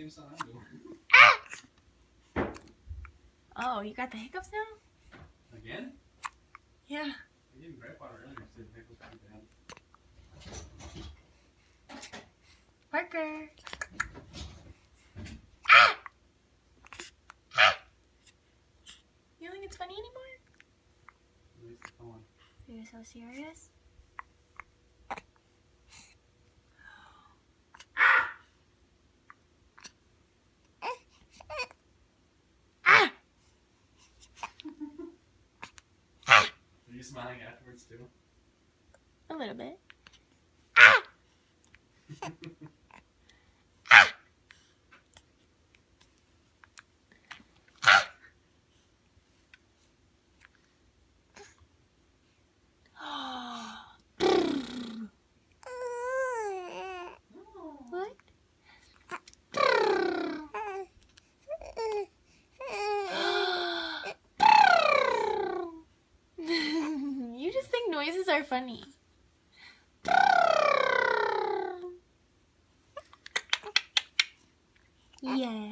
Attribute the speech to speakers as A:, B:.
A: same sound I'm doing.
B: Oh, you got the hiccups now?
A: Again?
B: Yeah.
A: I gave him Grandpa earlier, so the hiccups pretty bad.
B: Parker. You don't think it's funny anymore?
A: At least it's on.
B: You're so serious?
A: Are you smiling afterwards too?
B: A little bit. What? You just think noises are funny. Yeah.